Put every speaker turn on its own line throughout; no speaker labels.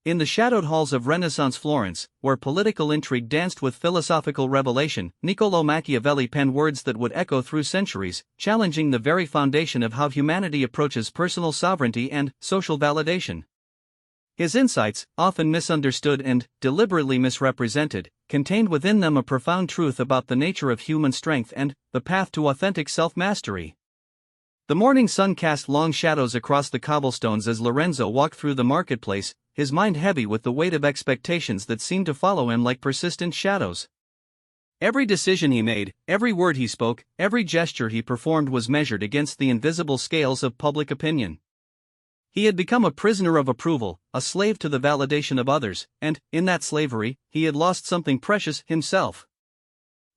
In the shadowed halls of Renaissance Florence, where political intrigue danced with philosophical revelation, Niccolò Machiavelli penned words that would echo through centuries, challenging the very foundation of how humanity approaches personal sovereignty and social validation. His insights, often misunderstood and deliberately misrepresented, contained within them a profound truth about the nature of human strength and the path to authentic self-mastery. The morning sun cast long shadows across the cobblestones as Lorenzo walked through the marketplace, his mind heavy with the weight of expectations that seemed to follow him like persistent shadows. Every decision he made, every word he spoke, every gesture he performed was measured against the invisible scales of public opinion. He had become a prisoner of approval, a slave to the validation of others, and, in that slavery, he had lost something precious himself.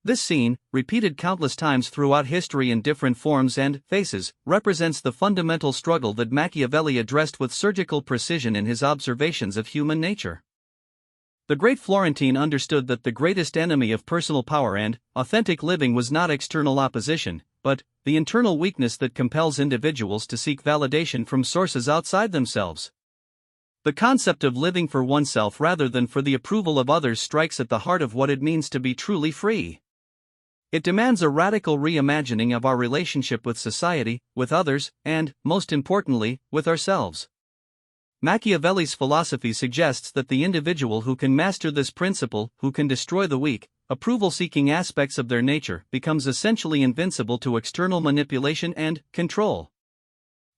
This scene, repeated countless times throughout history in different forms and faces, represents the fundamental struggle that Machiavelli addressed with surgical precision in his observations of human nature. The great Florentine understood that the greatest enemy of personal power and authentic living was not external opposition, but the internal weakness that compels individuals to seek validation from sources outside themselves. The concept of living for oneself rather than for the approval of others strikes at the heart of what it means to be truly free. It demands a radical reimagining of our relationship with society, with others, and, most importantly, with ourselves. Machiavelli's philosophy suggests that the individual who can master this principle, who can destroy the weak, approval-seeking aspects of their nature, becomes essentially invincible to external manipulation and control.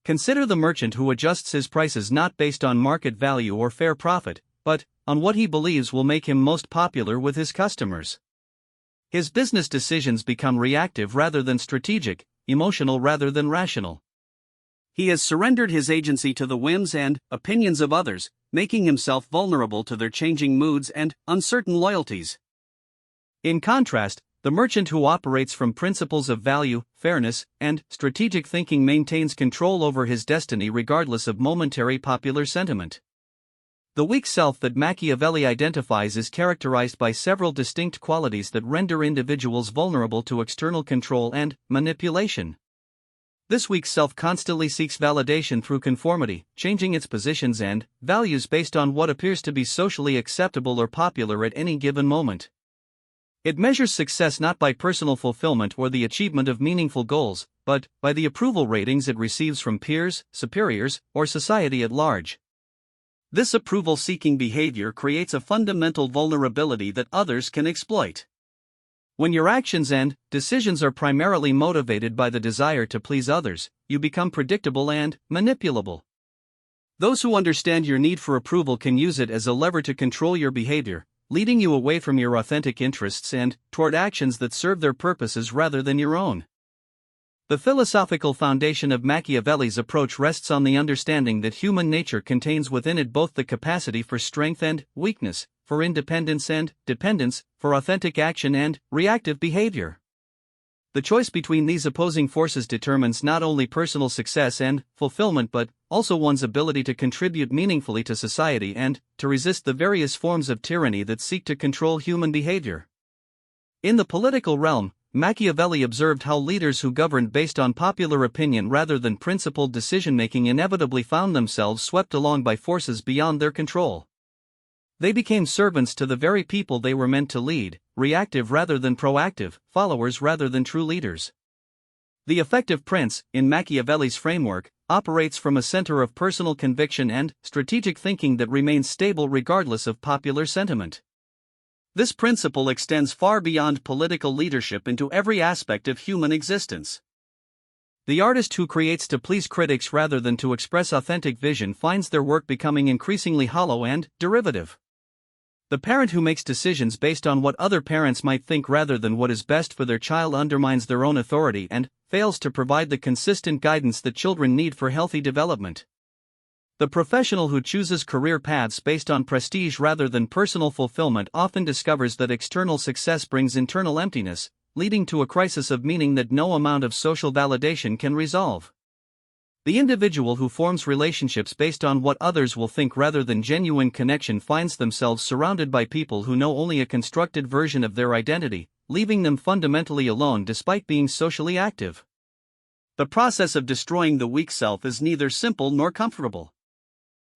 Consider the merchant who adjusts his prices not based on market value or fair profit, but on what he believes will make him most popular with his customers. His business decisions become reactive rather than strategic, emotional rather than rational. He has surrendered his agency to the whims and opinions of others, making himself vulnerable to their changing moods and uncertain loyalties. In contrast, the merchant who operates from principles of value, fairness, and strategic thinking maintains control over his destiny regardless of momentary popular sentiment. The weak self that Machiavelli identifies is characterized by several distinct qualities that render individuals vulnerable to external control and manipulation. This weak self constantly seeks validation through conformity, changing its positions and values based on what appears to be socially acceptable or popular at any given moment. It measures success not by personal fulfillment or the achievement of meaningful goals, but by the approval ratings it receives from peers, superiors, or society at large. This approval-seeking behavior creates a fundamental vulnerability that others can exploit. When your actions and decisions are primarily motivated by the desire to please others, you become predictable and manipulable. Those who understand your need for approval can use it as a lever to control your behavior, leading you away from your authentic interests and toward actions that serve their purposes rather than your own. The philosophical foundation of Machiavelli's approach rests on the understanding that human nature contains within it both the capacity for strength and weakness, for independence and dependence, for authentic action and reactive behavior. The choice between these opposing forces determines not only personal success and fulfillment but also one's ability to contribute meaningfully to society and to resist the various forms of tyranny that seek to control human behavior. In the political realm, Machiavelli observed how leaders who governed based on popular opinion rather than principled decision-making inevitably found themselves swept along by forces beyond their control. They became servants to the very people they were meant to lead, reactive rather than proactive, followers rather than true leaders. The effective prince, in Machiavelli's framework, operates from a center of personal conviction and strategic thinking that remains stable regardless of popular sentiment. This principle extends far beyond political leadership into every aspect of human existence. The artist who creates to please critics rather than to express authentic vision finds their work becoming increasingly hollow and derivative. The parent who makes decisions based on what other parents might think rather than what is best for their child undermines their own authority and fails to provide the consistent guidance that children need for healthy development. The professional who chooses career paths based on prestige rather than personal fulfillment often discovers that external success brings internal emptiness, leading to a crisis of meaning that no amount of social validation can resolve. The individual who forms relationships based on what others will think rather than genuine connection finds themselves surrounded by people who know only a constructed version of their identity, leaving them fundamentally alone despite being socially active. The process of destroying the weak self is neither simple nor comfortable.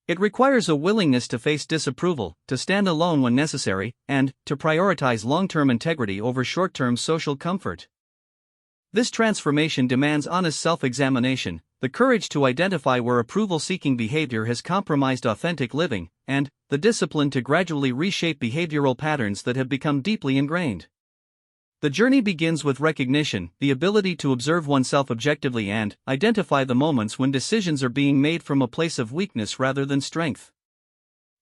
It requires a willingness to face disapproval, to stand alone when necessary, and to prioritize long-term integrity over short-term social comfort. This transformation demands honest self-examination, the courage to identify where approval-seeking behavior has compromised authentic living, and the discipline to gradually reshape behavioral patterns that have become deeply ingrained. The journey begins with recognition, the ability to observe oneself objectively and identify the moments when decisions are being made from a place of weakness rather than strength.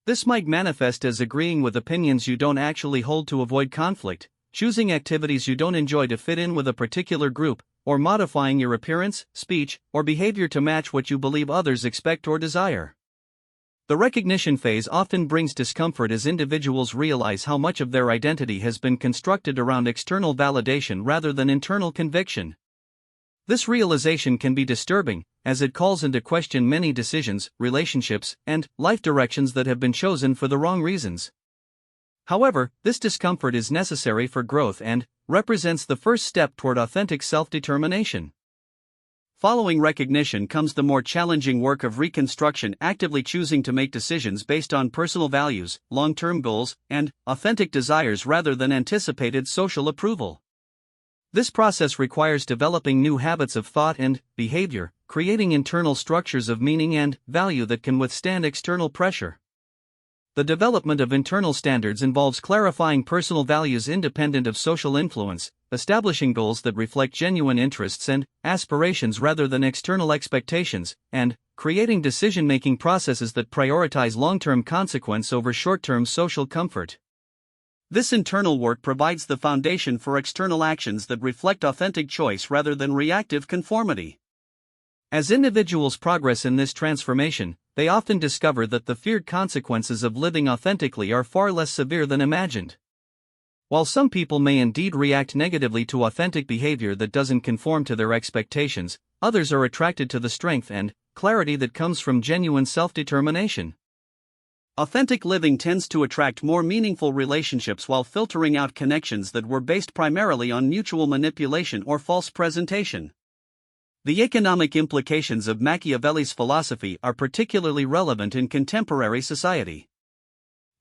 This might manifest as agreeing with opinions you don't actually hold to avoid conflict, choosing activities you don't enjoy to fit in with a particular group, or modifying your appearance, speech, or behavior to match what you believe others expect or desire. The recognition phase often brings discomfort as individuals realize how much of their identity has been constructed around external validation rather than internal conviction. This realization can be disturbing, as it calls into question many decisions, relationships, and life directions that have been chosen for the wrong reasons. However, this discomfort is necessary for growth and represents the first step toward authentic self-determination. Following recognition comes the more challenging work of reconstruction, actively choosing to make decisions based on personal values, long-term goals, and authentic desires rather than anticipated social approval. This process requires developing new habits of thought and behavior, creating internal structures of meaning and value that can withstand external pressure. The development of internal standards involves clarifying personal values independent of social influence, establishing goals that reflect genuine interests and aspirations rather than external expectations, and creating decision-making processes that prioritize long-term consequence over short-term social comfort. This internal work provides the foundation for external actions that reflect authentic choice rather than reactive conformity. As individuals progress in this transformation, they often discover that the feared consequences of living authentically are far less severe than imagined. While some people may indeed react negatively to authentic behavior that doesn't conform to their expectations, others are attracted to the strength and clarity that comes from genuine self-determination. Authentic living tends to attract more meaningful relationships while filtering out connections that were based primarily on mutual manipulation or false presentation. The economic implications of Machiavelli's philosophy are particularly relevant in contemporary society.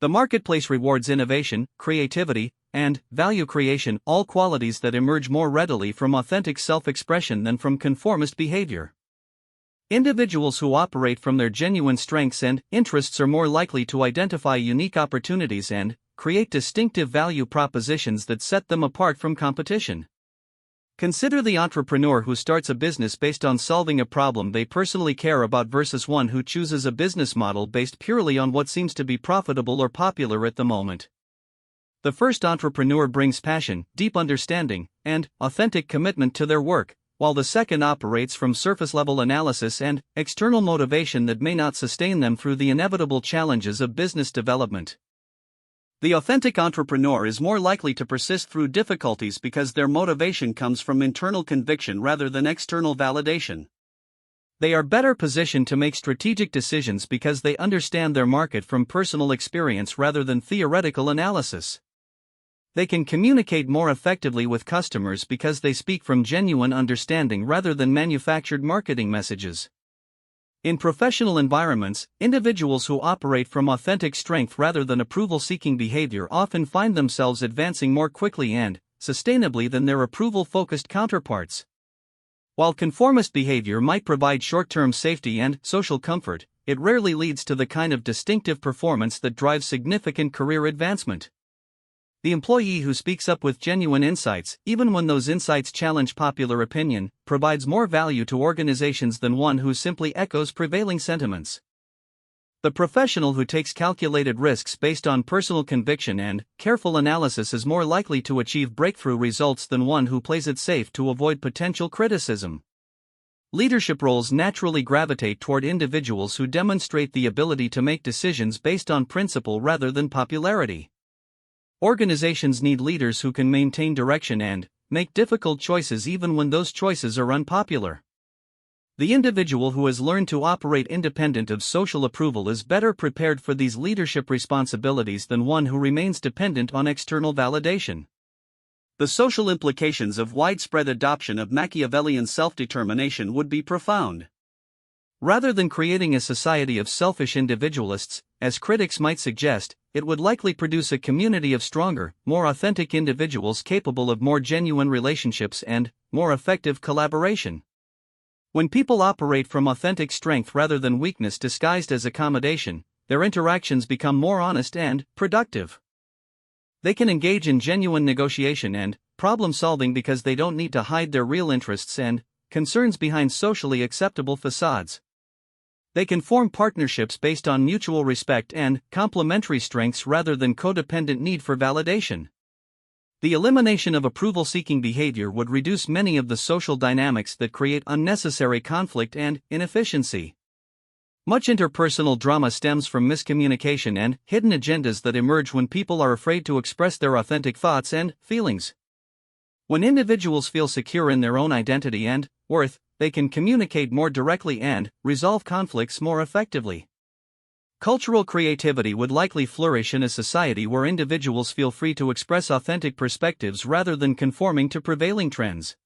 The marketplace rewards innovation, creativity, and value creation, all qualities that emerge more readily from authentic self-expression than from conformist behavior. Individuals who operate from their genuine strengths and interests are more likely to identify unique opportunities and create distinctive value propositions that set them apart from competition. Consider the entrepreneur who starts a business based on solving a problem they personally care about versus one who chooses a business model based purely on what seems to be profitable or popular at the moment. The first entrepreneur brings passion, deep understanding, and authentic commitment to their work, while the second operates from surface-level analysis and external motivation that may not sustain them through the inevitable challenges of business development. The authentic entrepreneur is more likely to persist through difficulties because their motivation comes from internal conviction rather than external validation. They are better positioned to make strategic decisions because they understand their market from personal experience rather than theoretical analysis. They can communicate more effectively with customers because they speak from genuine understanding rather than manufactured marketing messages. In professional environments, individuals who operate from authentic strength rather than approval-seeking behavior often find themselves advancing more quickly and sustainably than their approval-focused counterparts. While conformist behavior might provide short-term safety and social comfort, it rarely leads to the kind of distinctive performance that drives significant career advancement. The employee who speaks up with genuine insights, even when those insights challenge popular opinion, provides more value to organizations than one who simply echoes prevailing sentiments. The professional who takes calculated risks based on personal conviction and careful analysis is more likely to achieve breakthrough results than one who plays it safe to avoid potential criticism. Leadership roles naturally gravitate toward individuals who demonstrate the ability to make decisions based on principle rather than popularity. Organizations need leaders who can maintain direction and make difficult choices even when those choices are unpopular. The individual who has learned to operate independent of social approval is better prepared for these leadership responsibilities than one who remains dependent on external validation. The social implications of widespread adoption of Machiavellian self-determination would be profound. Rather than creating a society of selfish individualists, as critics might suggest, it would likely produce a community of stronger, more authentic individuals capable of more genuine relationships and more effective collaboration. When people operate from authentic strength rather than weakness disguised as accommodation, their interactions become more honest and productive. They can engage in genuine negotiation and problem solving because they don't need to hide their real interests and concerns behind socially acceptable facades. They can form partnerships based on mutual respect and complementary strengths rather than codependent need for validation. The elimination of approval-seeking behavior would reduce many of the social dynamics that create unnecessary conflict and inefficiency. Much interpersonal drama stems from miscommunication and hidden agendas that emerge when people are afraid to express their authentic thoughts and feelings. When individuals feel secure in their own identity and worth, they can communicate more directly and resolve conflicts more effectively. Cultural creativity would likely flourish in a society where individuals feel free to express authentic perspectives rather than conforming to prevailing trends.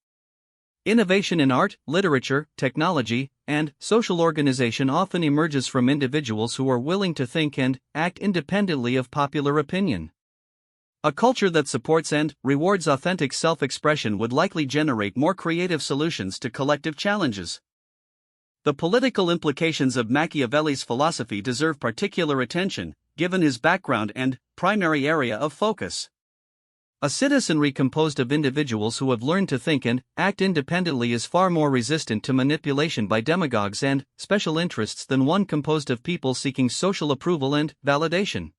Innovation in art, literature, technology, and social organization often emerges from individuals who are willing to think and act independently of popular opinion. A culture that supports and rewards authentic self-expression would likely generate more creative solutions to collective challenges. The political implications of Machiavelli's philosophy deserve particular attention, given his background and primary area of focus. A citizenry composed of individuals who have learned to think and act independently is far more resistant to manipulation by demagogues and special interests than one composed of people seeking social approval and validation.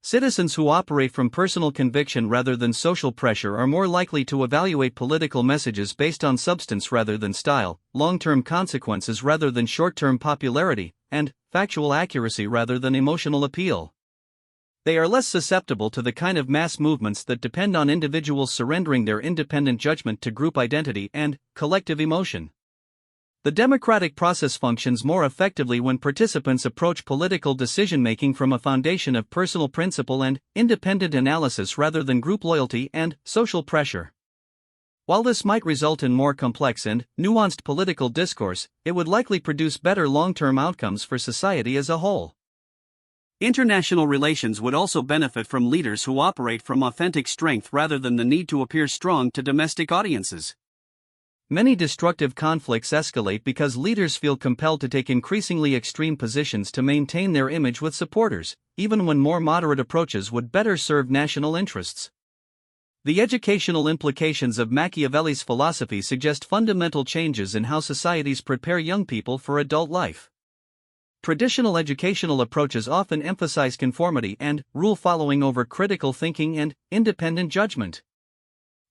Citizens who operate from personal conviction rather than social pressure are more likely to evaluate political messages based on substance rather than style, long-term consequences rather than short-term popularity, and factual accuracy rather than emotional appeal. They are less susceptible to the kind of mass movements that depend on individuals surrendering their independent judgment to group identity and collective emotion. The democratic process functions more effectively when participants approach political decision-making from a foundation of personal principle and independent analysis rather than group loyalty and social pressure. While this might result in more complex and nuanced political discourse, it would likely produce better long-term outcomes for society as a whole. International relations would also benefit from leaders who operate from authentic strength rather than the need to appear strong to domestic audiences. Many destructive conflicts escalate because leaders feel compelled to take increasingly extreme positions to maintain their image with supporters, even when more moderate approaches would better serve national interests. The educational implications of Machiavelli's philosophy suggest fundamental changes in how societies prepare young people for adult life. Traditional educational approaches often emphasize conformity and rule-following over critical thinking and independent judgment.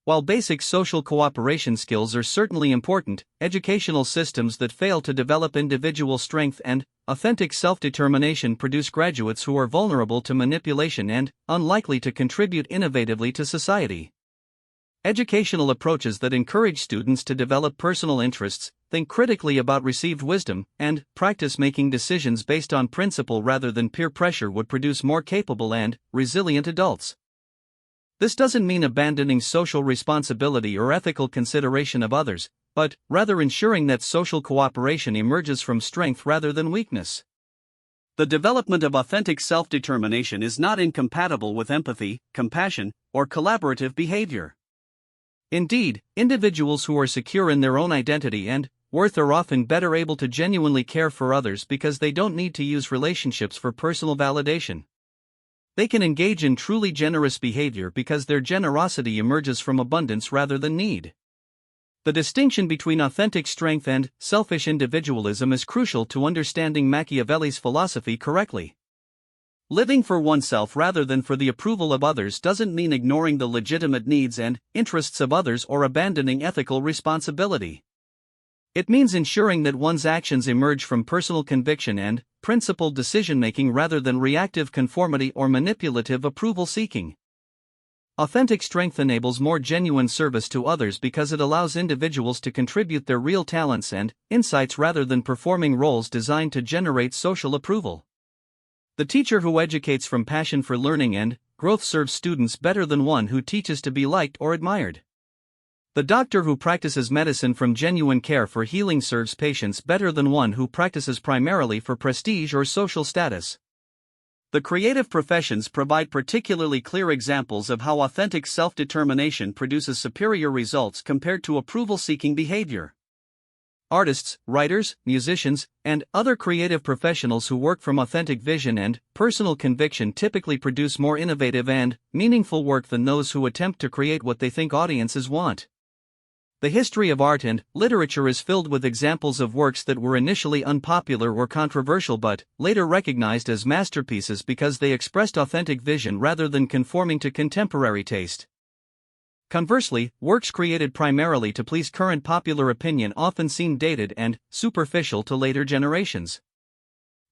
While basic social cooperation skills are certainly important, educational systems that fail to develop individual strength and authentic self-determination produce graduates who are vulnerable to manipulation and unlikely to contribute innovatively to society. Educational approaches that encourage students to develop personal interests, think critically about received wisdom, and practice making decisions based on principle rather than peer pressure would produce more capable and resilient adults. This doesn't mean abandoning social responsibility or ethical consideration of others, but rather ensuring that social cooperation emerges from strength rather than weakness. The development of authentic self-determination is not incompatible with empathy, compassion, or collaborative behavior. Indeed, individuals who are secure in their own identity and worth are often better able to genuinely care for others because they don't need to use relationships for personal validation. They can engage in truly generous behavior because their generosity emerges from abundance rather than need. The distinction between authentic strength and selfish individualism is crucial to understanding Machiavelli's philosophy correctly. Living for oneself rather than for the approval of others doesn't mean ignoring the legitimate needs and interests of others or abandoning ethical responsibility. It means ensuring that one's actions emerge from personal conviction and principled decision-making rather than reactive conformity or manipulative approval-seeking. Authentic strength enables more genuine service to others because it allows individuals to contribute their real talents and insights rather than performing roles designed to generate social approval. The teacher who educates from passion for learning and growth serves students better than one who teaches to be liked or admired. The doctor who practices medicine from genuine care for healing serves patients better than one who practices primarily for prestige or social status. The creative professions provide particularly clear examples of how authentic self-determination produces superior results compared to approval-seeking behavior. Artists, writers, musicians, and other creative professionals who work from authentic vision and personal conviction typically produce more innovative and meaningful work than those who attempt to create what they think audiences want. The history of art and literature is filled with examples of works that were initially unpopular or controversial but later recognized as masterpieces because they expressed authentic vision rather than conforming to contemporary taste. Conversely, works created primarily to please current popular opinion often seem dated and superficial to later generations.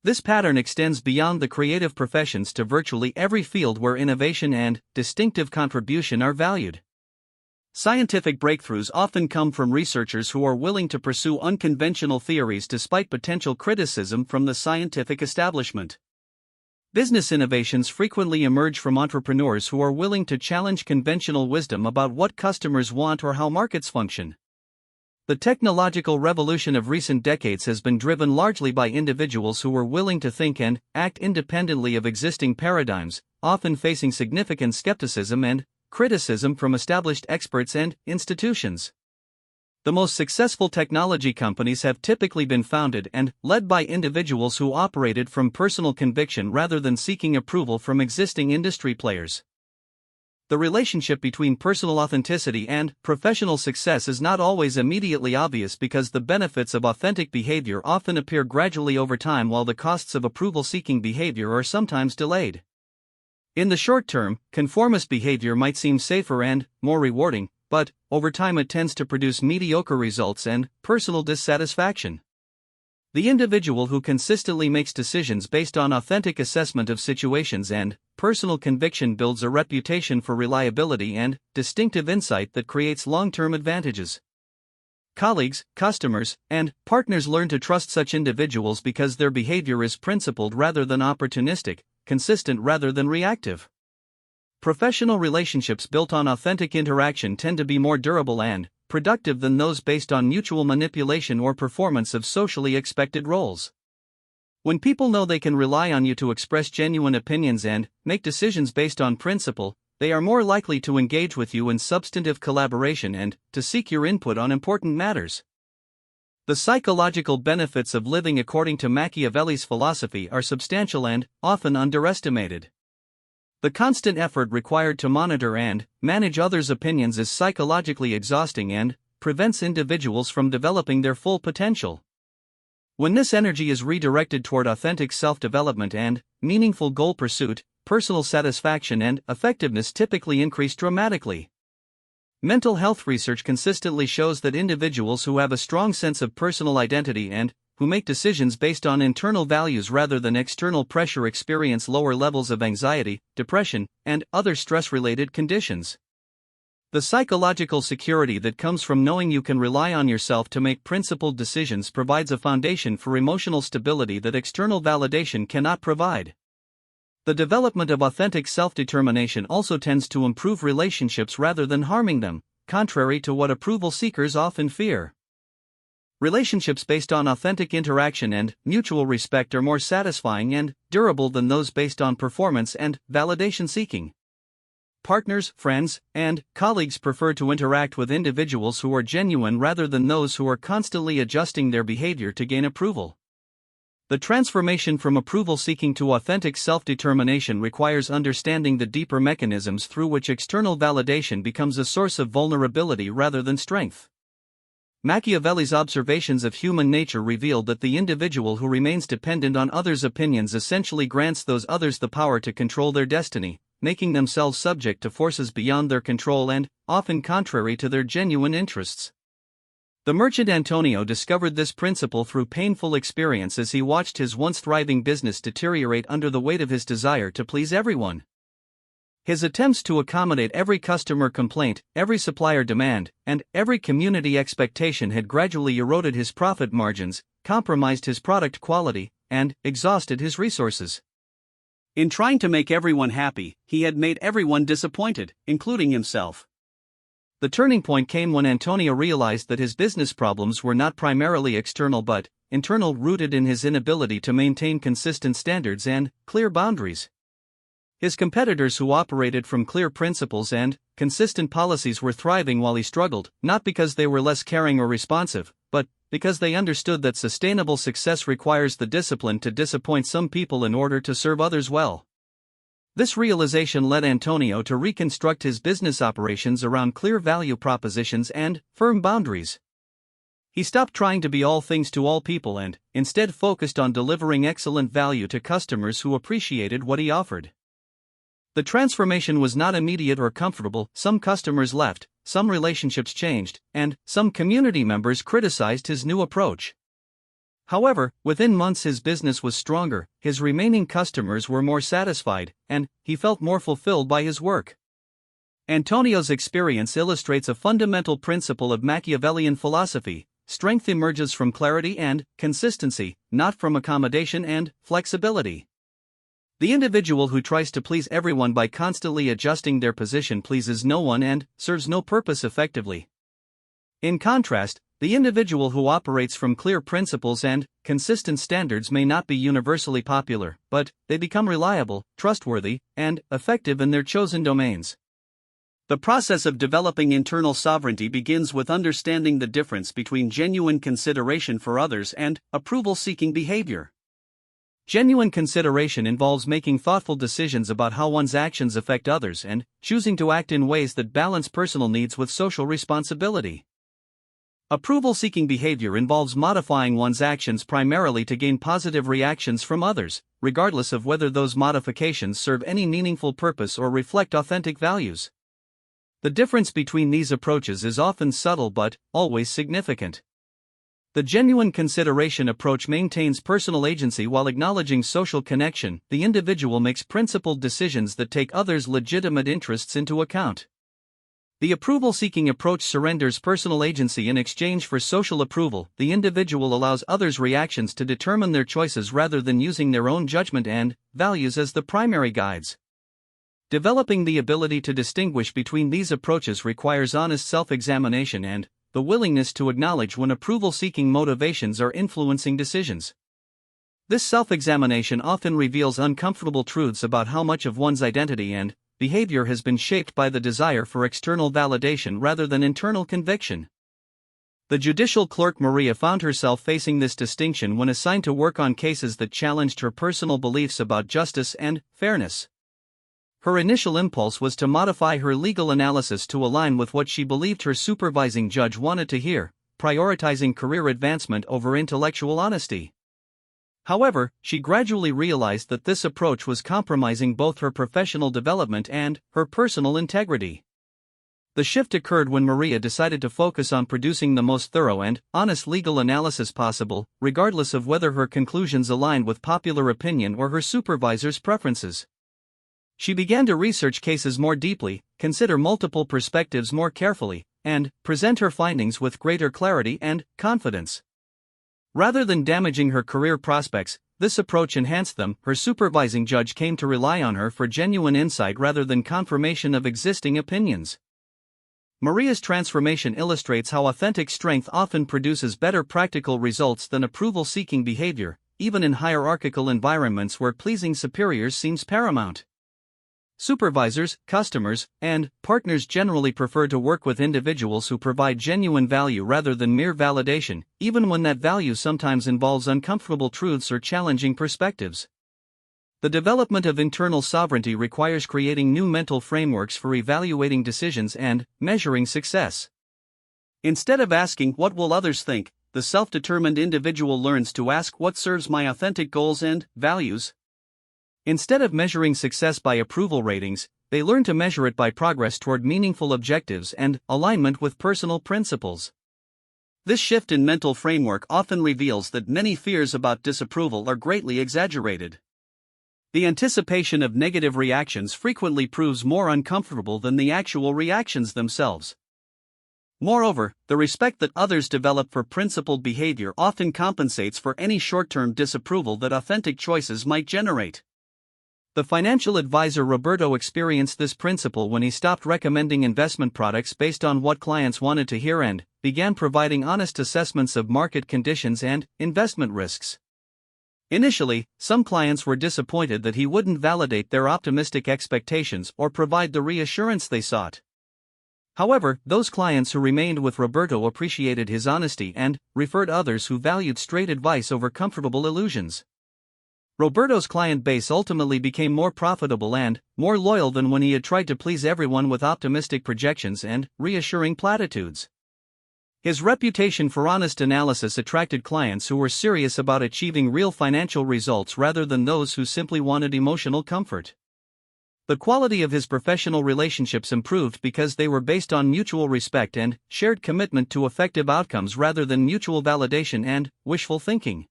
This pattern extends beyond the creative professions to virtually every field where innovation and distinctive contribution are valued. Scientific breakthroughs often come from researchers who are willing to pursue unconventional theories despite potential criticism from the scientific establishment. Business innovations frequently emerge from entrepreneurs who are willing to challenge conventional wisdom about what customers want or how markets function. The technological revolution of recent decades has been driven largely by individuals who were willing to think and act independently of existing paradigms, often facing significant skepticism and criticism from established experts and institutions. The most successful technology companies have typically been founded and led by individuals who operated from personal conviction rather than seeking approval from existing industry players. The relationship between personal authenticity and professional success is not always immediately obvious because the benefits of authentic behavior often appear gradually over time while the costs of approval-seeking behavior are sometimes delayed. In the short term, conformist behavior might seem safer and more rewarding, but over time it tends to produce mediocre results and personal dissatisfaction. The individual who consistently makes decisions based on authentic assessment of situations and personal conviction builds a reputation for reliability and distinctive insight that creates long-term advantages. Colleagues, customers, and partners learn to trust such individuals because their behavior is principled rather than opportunistic, consistent rather than reactive. Professional relationships built on authentic interaction tend to be more durable and productive than those based on mutual manipulation or performance of socially expected roles. When people know they can rely on you to express genuine opinions and make decisions based on principle, they are more likely to engage with you in substantive collaboration and to seek your input on important matters. The psychological benefits of living according to Machiavelli's philosophy are substantial and often underestimated. The constant effort required to monitor and manage others' opinions is psychologically exhausting and prevents individuals from developing their full potential. When this energy is redirected toward authentic self-development and meaningful goal pursuit, personal satisfaction and effectiveness typically increase dramatically. Mental health research consistently shows that individuals who have a strong sense of personal identity and who make decisions based on internal values rather than external pressure experience lower levels of anxiety, depression, and other stress-related conditions. The psychological security that comes from knowing you can rely on yourself to make principled decisions provides a foundation for emotional stability that external validation cannot provide. The development of authentic self-determination also tends to improve relationships rather than harming them, contrary to what approval seekers often fear. Relationships based on authentic interaction and mutual respect are more satisfying and durable than those based on performance and validation seeking. Partners, friends, and colleagues prefer to interact with individuals who are genuine rather than those who are constantly adjusting their behavior to gain approval. The transformation from approval seeking to authentic self-determination requires understanding the deeper mechanisms through which external validation becomes a source of vulnerability rather than strength. Machiavelli's observations of human nature revealed that the individual who remains dependent on others' opinions essentially grants those others the power to control their destiny, making themselves subject to forces beyond their control and often contrary to their genuine interests. The merchant Antonio discovered this principle through painful experience as he watched his once thriving business deteriorate under the weight of his desire to please everyone. His attempts to accommodate every customer complaint, every supplier demand, and every community expectation had gradually eroded his profit margins, compromised his product quality, and exhausted his resources. In trying to make everyone happy, he had made everyone disappointed, including himself. The turning point came when Antonio realized that his business problems were not primarily external but internal, rooted in his inability to maintain consistent standards and clear boundaries. His competitors who operated from clear principles and consistent policies were thriving while he struggled, not because they were less caring or responsive, but because they understood that sustainable success requires the discipline to disappoint some people in order to serve others well. This realization led Antonio to reconstruct his business operations around clear value propositions and firm boundaries. He stopped trying to be all things to all people and instead focused on delivering excellent value to customers who appreciated what he offered. The transformation was not immediate or comfortable. Some customers left, some relationships changed, and some community members criticized his new approach. However, within months his business was stronger, his remaining customers were more satisfied, and he felt more fulfilled by his work. Antonio's experience illustrates a fundamental principle of Machiavellian philosophy: strength emerges from clarity and consistency, not from accommodation and flexibility. The individual who tries to please everyone by constantly adjusting their position pleases no one and serves no purpose effectively. In contrast, the individual who operates from clear principles and consistent standards may not be universally popular, but they become reliable, trustworthy, and effective in their chosen domains. The process of developing internal sovereignty begins with understanding the difference between genuine consideration for others and approval-seeking behavior. Genuine consideration involves making thoughtful decisions about how one's actions affect others and choosing to act in ways that balance personal needs with social responsibility. Approval-seeking behavior involves modifying one's actions primarily to gain positive reactions from others, regardless of whether those modifications serve any meaningful purpose or reflect authentic values. The difference between these approaches is often subtle but always significant. The genuine consideration approach maintains personal agency while acknowledging social connection. The individual makes principled decisions that take others' legitimate interests into account. The approval-seeking approach surrenders personal agency in exchange for social approval. The individual allows others' reactions to determine their choices rather than using their own judgment and values as the primary guides. Developing the ability to distinguish between these approaches requires honest self-examination and the willingness to acknowledge when approval-seeking motivations are influencing decisions. This self-examination often reveals uncomfortable truths about how much of one's identity and behavior has been shaped by the desire for external validation rather than internal conviction. The judicial clerk Maria found herself facing this distinction when assigned to work on cases that challenged her personal beliefs about justice and fairness. Her initial impulse was to modify her legal analysis to align with what she believed her supervising judge wanted to hear, prioritizing career advancement over intellectual honesty. However, she gradually realized that this approach was compromising both her professional development and her personal integrity. The shift occurred when Maria decided to focus on producing the most thorough and honest legal analysis possible, regardless of whether her conclusions aligned with popular opinion or her supervisor's preferences. She began to research cases more deeply, consider multiple perspectives more carefully, and present her findings with greater clarity and confidence. Rather than damaging her career prospects, this approach enhanced them. Her supervising judge came to rely on her for genuine insight rather than confirmation of existing opinions. Maria's transformation illustrates how authentic strength often produces better practical results than approval-seeking behavior, even in hierarchical environments where pleasing superiors seems paramount. Supervisors, customers, and partners generally prefer to work with individuals who provide genuine value rather than mere validation, even when that value sometimes involves uncomfortable truths or challenging perspectives. The development of internal sovereignty requires creating new mental frameworks for evaluating decisions and measuring success. Instead of asking, "What will others think?" the self-determined individual learns to ask, "What serves my authentic goals and values?" Instead of measuring success by approval ratings, they learn to measure it by progress toward meaningful objectives and alignment with personal principles. This shift in mental framework often reveals that many fears about disapproval are greatly exaggerated. The anticipation of negative reactions frequently proves more uncomfortable than the actual reactions themselves. Moreover, the respect that others develop for principled behavior often compensates for any short-term disapproval that authentic choices might generate. The financial advisor Roberto experienced this principle when he stopped recommending investment products based on what clients wanted to hear and began providing honest assessments of market conditions and investment risks. Initially, some clients were disappointed that he wouldn't validate their optimistic expectations or provide the reassurance they sought. However, those clients who remained with Roberto appreciated his honesty and referred others who valued straight advice over comfortable illusions. Roberto's client base ultimately became more profitable and more loyal than when he had tried to please everyone with optimistic projections and reassuring platitudes. His reputation for honest analysis attracted clients who were serious about achieving real financial results rather than those who simply wanted emotional comfort. The quality of his professional relationships improved because they were based on mutual respect and shared commitment to effective outcomes rather than mutual validation and wishful thinking.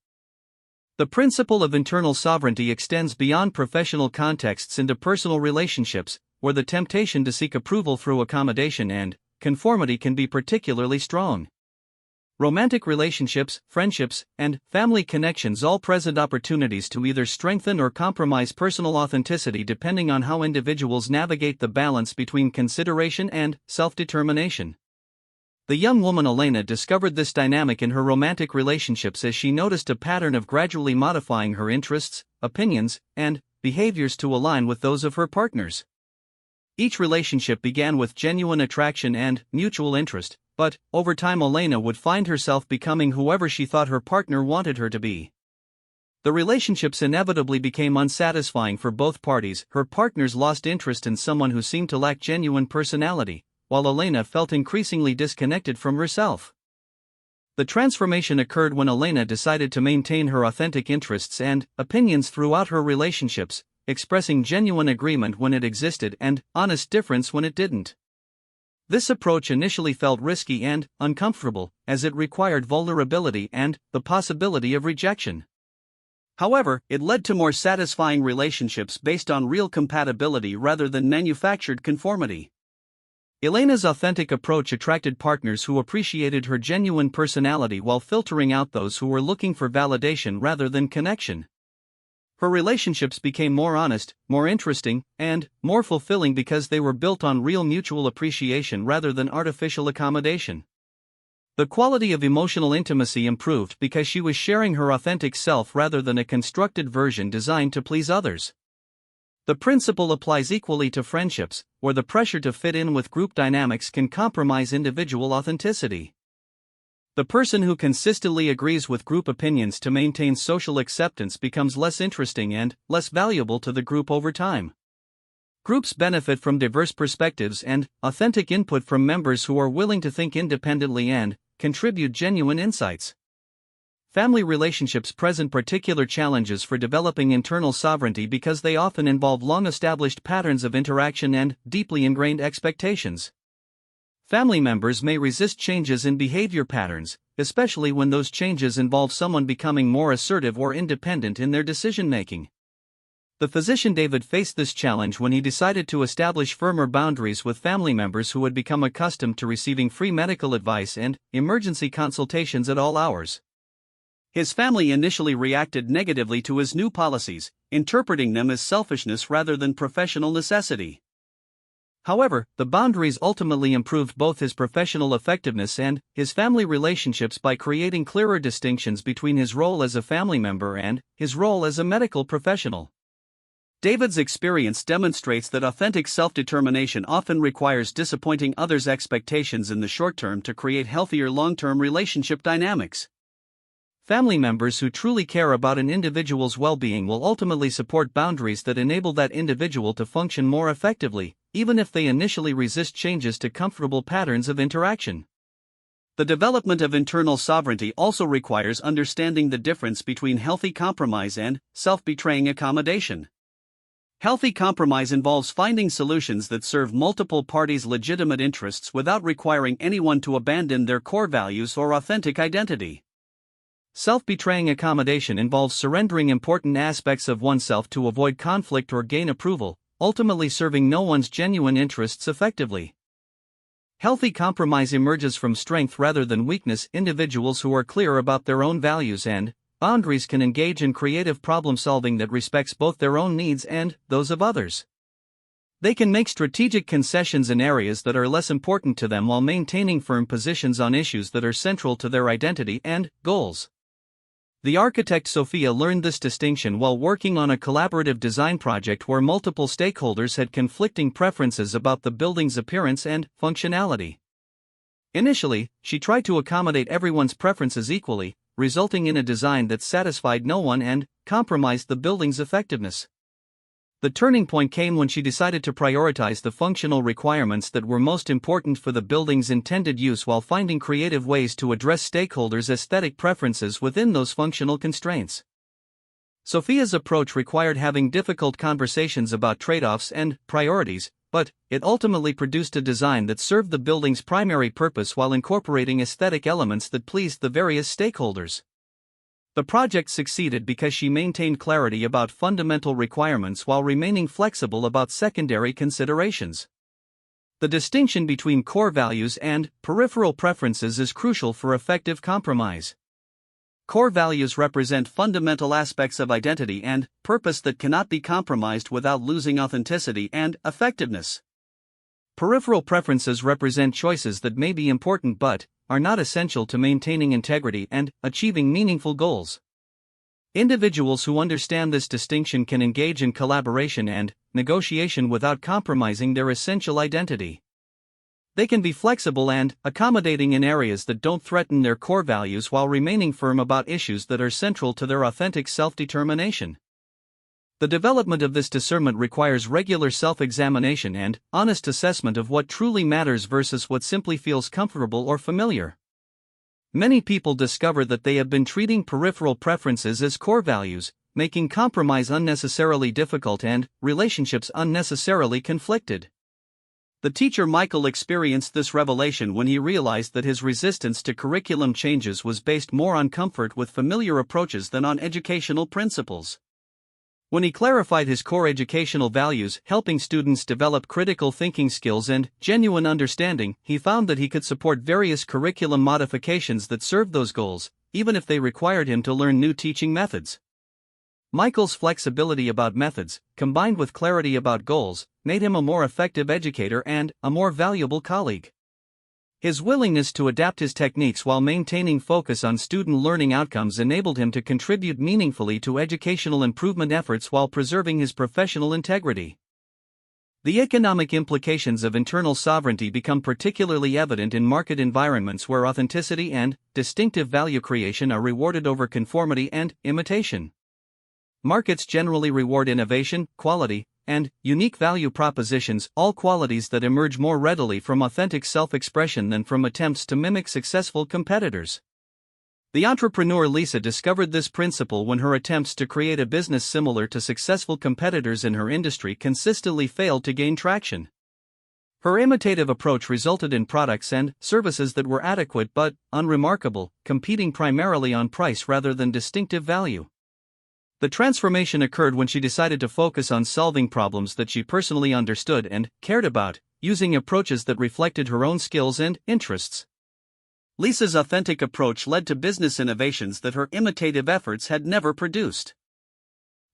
The principle of internal sovereignty extends beyond professional contexts into personal relationships, where the temptation to seek approval through accommodation and conformity can be particularly strong. Romantic relationships, friendships, and family connections all present opportunities to either strengthen or compromise personal authenticity depending on how individuals navigate the balance between consideration and self-determination. The young woman Elena discovered this dynamic in her romantic relationships as she noticed a pattern of gradually modifying her interests, opinions, and behaviors to align with those of her partners. Each relationship began with genuine attraction and mutual interest, but over time Elena would find herself becoming whoever she thought her partner wanted her to be. The relationships inevitably became unsatisfying for both parties. Her partners lost interest in someone who seemed to lack genuine personality, while Elena felt increasingly disconnected from herself. The transformation occurred when Elena decided to maintain her authentic interests and opinions throughout her relationships, expressing genuine agreement when it existed and honest difference when it didn't. This approach initially felt risky and uncomfortable, as it required vulnerability and the possibility of rejection. However, it led to more satisfying relationships based on real compatibility rather than manufactured conformity. Elena's authentic approach attracted partners who appreciated her genuine personality while filtering out those who were looking for validation rather than connection. Her relationships became more honest, more interesting, and more fulfilling because they were built on real mutual appreciation rather than artificial accommodation. The quality of emotional intimacy improved because she was sharing her authentic self rather than a constructed version designed to please others. The principle applies equally to friendships, where the pressure to fit in with group dynamics can compromise individual authenticity. The person who consistently agrees with group opinions to maintain social acceptance becomes less interesting and less valuable to the group over time. Groups benefit from diverse perspectives and authentic input from members who are willing to think independently and contribute genuine insights. Family relationships present particular challenges for developing internal sovereignty because they often involve long-established patterns of interaction and deeply ingrained expectations. Family members may resist changes in behavior patterns, especially when those changes involve someone becoming more assertive or independent in their decision-making. The physician David faced this challenge when he decided to establish firmer boundaries with family members who had become accustomed to receiving free medical advice and emergency consultations at all hours. His family initially reacted negatively to his new policies, interpreting them as selfishness rather than professional necessity. However, the boundaries ultimately improved both his professional effectiveness and his family relationships by creating clearer distinctions between his role as a family member and his role as a medical professional. David's experience demonstrates that authentic self-determination often requires disappointing others' expectations in the short term to create healthier long-term relationship dynamics. Family members who truly care about an individual's well-being will ultimately support boundaries that enable that individual to function more effectively, even if they initially resist changes to comfortable patterns of interaction. The development of internal sovereignty also requires understanding the difference between healthy compromise and self-betraying accommodation. Healthy compromise involves finding solutions that serve multiple parties' legitimate interests without requiring anyone to abandon their core values or authentic identity. Self-betraying accommodation involves surrendering important aspects of oneself to avoid conflict or gain approval, ultimately serving no one's genuine interests effectively. Healthy compromise emerges from strength rather than weakness. Individuals who are clear about their own values and boundaries can engage in creative problem solving that respects both their own needs and those of others. They can make strategic concessions in areas that are less important to them while maintaining firm positions on issues that are central to their identity and goals. The architect Sophia learned this distinction while working on a collaborative design project where multiple stakeholders had conflicting preferences about the building's appearance and functionality. Initially, she tried to accommodate everyone's preferences equally, resulting in a design that satisfied no one and compromised the building's effectiveness. The turning point came when she decided to prioritize the functional requirements that were most important for the building's intended use while finding creative ways to address stakeholders' aesthetic preferences within those functional constraints. Sophia's approach required having difficult conversations about trade-offs and priorities, but it ultimately produced a design that served the building's primary purpose while incorporating aesthetic elements that pleased the various stakeholders. The project succeeded because she maintained clarity about fundamental requirements while remaining flexible about secondary considerations. The distinction between core values and peripheral preferences is crucial for effective compromise. Core values represent fundamental aspects of identity and purpose that cannot be compromised without losing authenticity and effectiveness. Peripheral preferences represent choices that may be important but are not essential to maintaining integrity and achieving meaningful goals. Individuals who understand this distinction can engage in collaboration and negotiation without compromising their essential identity. They can be flexible and accommodating in areas that don't threaten their core values while remaining firm about issues that are central to their authentic self-determination. The development of this discernment requires regular self-examination and honest assessment of what truly matters versus what simply feels comfortable or familiar. Many people discover that they have been treating peripheral preferences as core values, making compromise unnecessarily difficult and relationships unnecessarily conflicted. The teacher Michael experienced this revelation when he realized that his resistance to curriculum changes was based more on comfort with familiar approaches than on educational principles. When he clarified his core educational values, helping students develop critical thinking skills and genuine understanding, he found that he could support various curriculum modifications that served those goals, even if they required him to learn new teaching methods. Michael's flexibility about methods, combined with clarity about goals, made him a more effective educator and a more valuable colleague. His willingness to adapt his techniques while maintaining focus on student learning outcomes enabled him to contribute meaningfully to educational improvement efforts while preserving his professional integrity. The economic implications of internal sovereignty become particularly evident in market environments where authenticity and distinctive value creation are rewarded over conformity and imitation. Markets generally reward innovation, quality, and unique value propositions, all qualities that emerge more readily from authentic self-expression than from attempts to mimic successful competitors. The entrepreneur Lisa discovered this principle when her attempts to create a business similar to successful competitors in her industry consistently failed to gain traction. Her imitative approach resulted in products and services that were adequate but unremarkable, competing primarily on price rather than distinctive value. The transformation occurred when she decided to focus on solving problems that she personally understood and cared about, using approaches that reflected her own skills and interests. Lisa's authentic approach led to business innovations that her imitative efforts had never produced.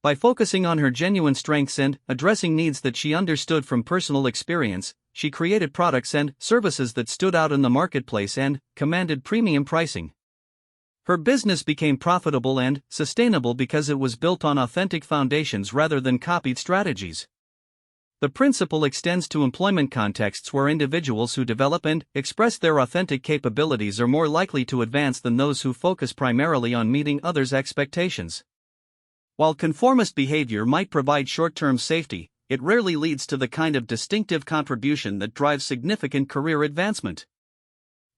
By focusing on her genuine strengths and addressing needs that she understood from personal experience, she created products and services that stood out in the marketplace and commanded premium pricing. Her business became profitable and sustainable because it was built on authentic foundations rather than copied strategies. The principle extends to employment contexts where individuals who develop and express their authentic capabilities are more likely to advance than those who focus primarily on meeting others' expectations. While conformist behavior might provide short-term safety, it rarely leads to the kind of distinctive contribution that drives significant career advancement.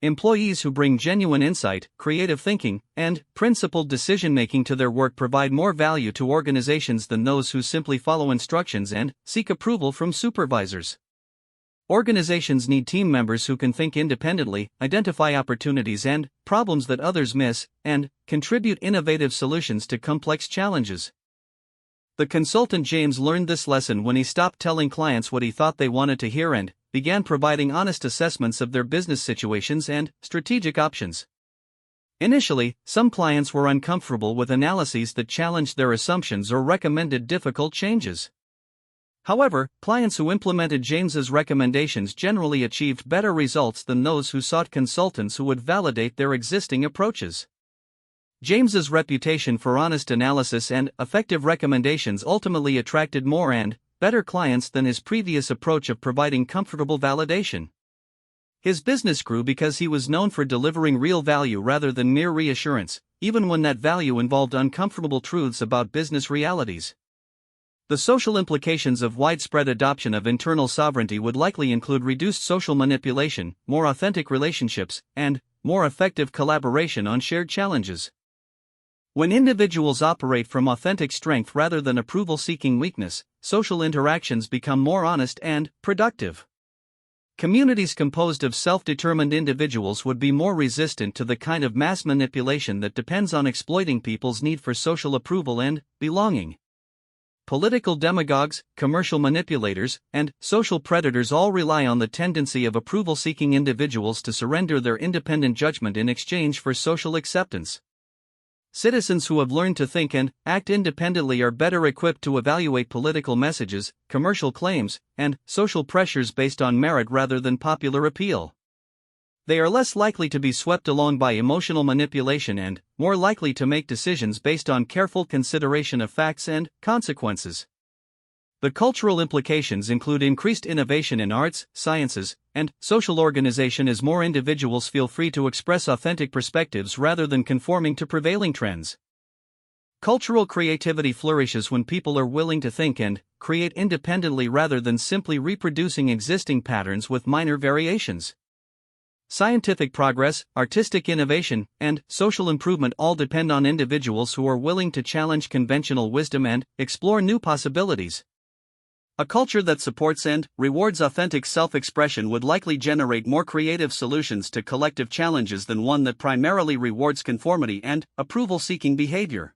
Employees who bring genuine insight, creative thinking, and principled decision-making to their work provide more value to organizations than those who simply follow instructions and seek approval from supervisors. Organizations need team members who can think independently, identify opportunities and problems that others miss, and contribute innovative solutions to complex challenges. The consultant James learned this lesson when he stopped telling clients what he thought they wanted to hear and began providing honest assessments of their business situations and strategic options. Initially, some clients were uncomfortable with analyses that challenged their assumptions or recommended difficult changes. However, clients who implemented James's recommendations generally achieved better results than those who sought consultants who would validate their existing approaches. James's reputation for honest analysis and effective recommendations ultimately attracted more and better clients than his previous approach of providing comfortable validation. His business grew because he was known for delivering real value rather than mere reassurance, even when that value involved uncomfortable truths about business realities. The social implications of widespread adoption of internal sovereignty would likely include reduced social manipulation, more authentic relationships, and more effective collaboration on shared challenges. When individuals operate from authentic strength rather than approval-seeking weakness, social interactions become more honest and productive. Communities composed of self-determined individuals would be more resistant to the kind of mass manipulation that depends on exploiting people's need for social approval and belonging. Political demagogues, commercial manipulators, and social predators all rely on the tendency of approval-seeking individuals to surrender their independent judgment in exchange for social acceptance. Citizens who have learned to think and act independently are better equipped to evaluate political messages, commercial claims, and social pressures based on merit rather than popular appeal. They are less likely to be swept along by emotional manipulation and more likely to make decisions based on careful consideration of facts and consequences. The cultural implications include increased innovation in arts, sciences, and social organization as more individuals feel free to express authentic perspectives rather than conforming to prevailing trends. Cultural creativity flourishes when people are willing to think and create independently rather than simply reproducing existing patterns with minor variations. Scientific progress, artistic innovation, and social improvement all depend on individuals who are willing to challenge conventional wisdom and explore new possibilities. A culture that supports and rewards authentic self-expression would likely generate more creative solutions to collective challenges than one that primarily rewards conformity and approval-seeking behavior.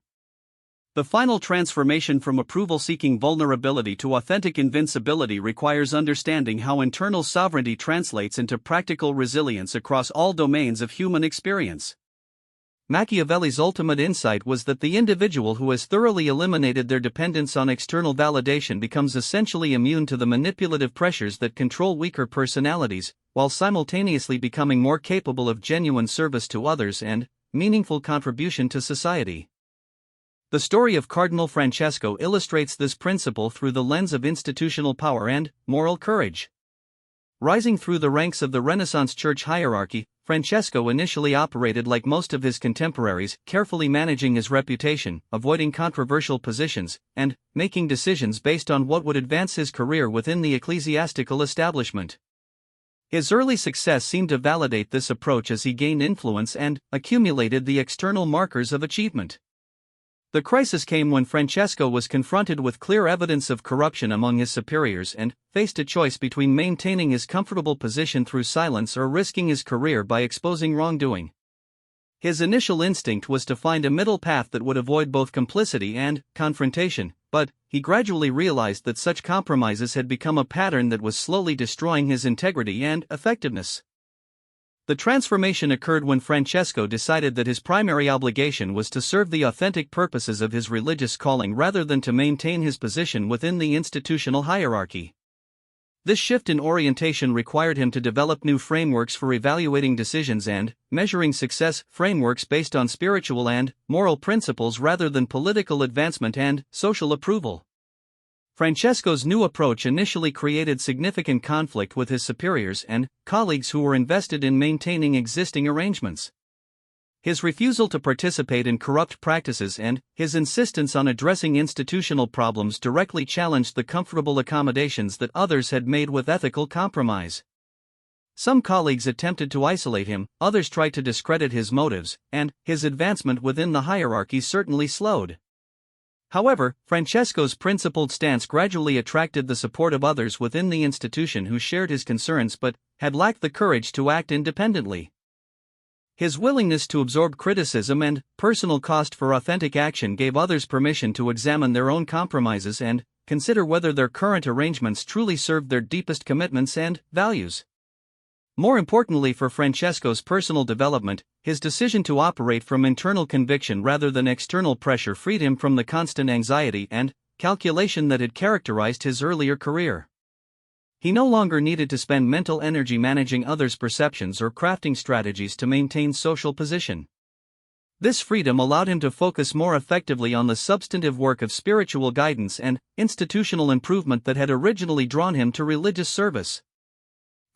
The final transformation from approval-seeking vulnerability to authentic invincibility requires understanding how internal sovereignty translates into practical resilience across all domains of human experience. Machiavelli's ultimate insight was that the individual who has thoroughly eliminated their dependence on external validation becomes essentially immune to the manipulative pressures that control weaker personalities, while simultaneously becoming more capable of genuine service to others and meaningful contribution to society. The story of Cardinal Francesco illustrates this principle through the lens of institutional power and moral courage. Rising through the ranks of the Renaissance church hierarchy, Francesco initially operated like most of his contemporaries, carefully managing his reputation, avoiding controversial positions, and making decisions based on what would advance his career within the ecclesiastical establishment. His early success seemed to validate this approach as he gained influence and accumulated the external markers of achievement. The crisis came when Francesco was confronted with clear evidence of corruption among his superiors and faced a choice between maintaining his comfortable position through silence or risking his career by exposing wrongdoing. His initial instinct was to find a middle path that would avoid both complicity and confrontation, but he gradually realized that such compromises had become a pattern that was slowly destroying his integrity and effectiveness. The transformation occurred when Francesco decided that his primary obligation was to serve the authentic purposes of his religious calling rather than to maintain his position within the institutional hierarchy. This shift in orientation required him to develop new frameworks for evaluating decisions and measuring success, frameworks based on spiritual and moral principles rather than political advancement and social approval. Francesco's new approach initially created significant conflict with his superiors and colleagues who were invested in maintaining existing arrangements. His refusal to participate in corrupt practices and his insistence on addressing institutional problems directly challenged the comfortable accommodations that others had made with ethical compromise. Some colleagues attempted to isolate him, others tried to discredit his motives, and his advancement within the hierarchy certainly slowed. However, Francesco's principled stance gradually attracted the support of others within the institution who shared his concerns but had lacked the courage to act independently. His willingness to absorb criticism and personal cost for authentic action gave others permission to examine their own compromises and consider whether their current arrangements truly served their deepest commitments and values. More importantly for Francesco's personal development, his decision to operate from internal conviction rather than external pressure freed him from the constant anxiety and calculation that had characterized his earlier career. He no longer needed to spend mental energy managing others' perceptions or crafting strategies to maintain social position. This freedom allowed him to focus more effectively on the substantive work of spiritual guidance and institutional improvement that had originally drawn him to religious service.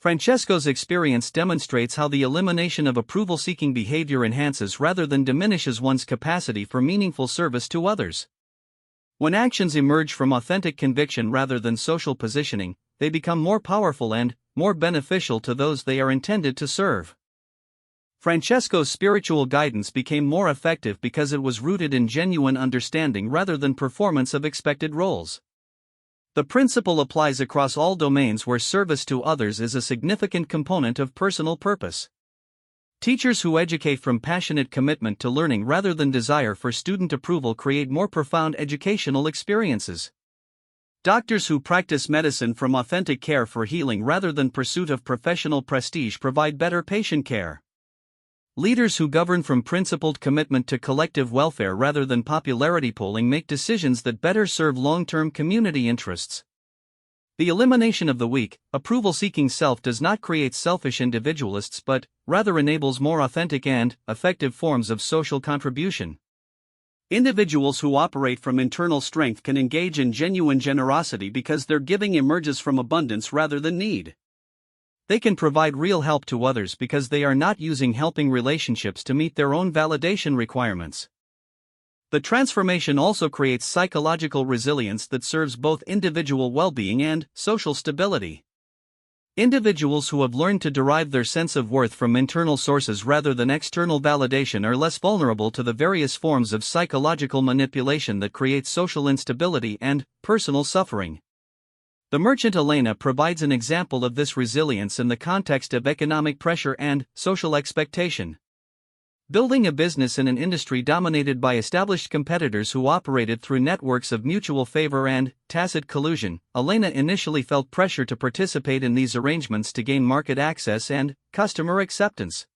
Francesco's experience demonstrates how the elimination of approval-seeking behavior enhances rather than diminishes one's capacity for meaningful service to others. When actions emerge from authentic conviction rather than social positioning, they become more powerful and more beneficial to those they are intended to serve. Francesco's spiritual guidance became more effective because it was rooted in genuine understanding rather than performance of expected roles. The principle applies across all domains where service to others is a significant component of personal purpose. Teachers who educate from passionate commitment to learning rather than desire for student approval create more profound educational experiences. Doctors who practice medicine from authentic care for healing rather than pursuit of professional prestige provide better patient care. Leaders who govern from principled commitment to collective welfare rather than popularity polling make decisions that better serve long-term community interests. The elimination of the weak, approval-seeking self does not create selfish individualists but rather enables more authentic and effective forms of social contribution. Individuals who operate from internal strength can engage in genuine generosity because their giving emerges from abundance rather than need. They can provide real help to others because they are not using helping relationships to meet their own validation requirements. The transformation also creates psychological resilience that serves both individual well-being and social stability. Individuals who have learned to derive their sense of worth from internal sources rather than external validation are less vulnerable to the various forms of psychological manipulation that create social instability and personal suffering. The merchant Elena provides an example of this resilience in the context of economic pressure and social expectation. Building a business in an industry dominated by established competitors who operated through networks of mutual favor and tacit collusion, Elena initially felt pressure to participate in these arrangements to gain market access and customer acceptance.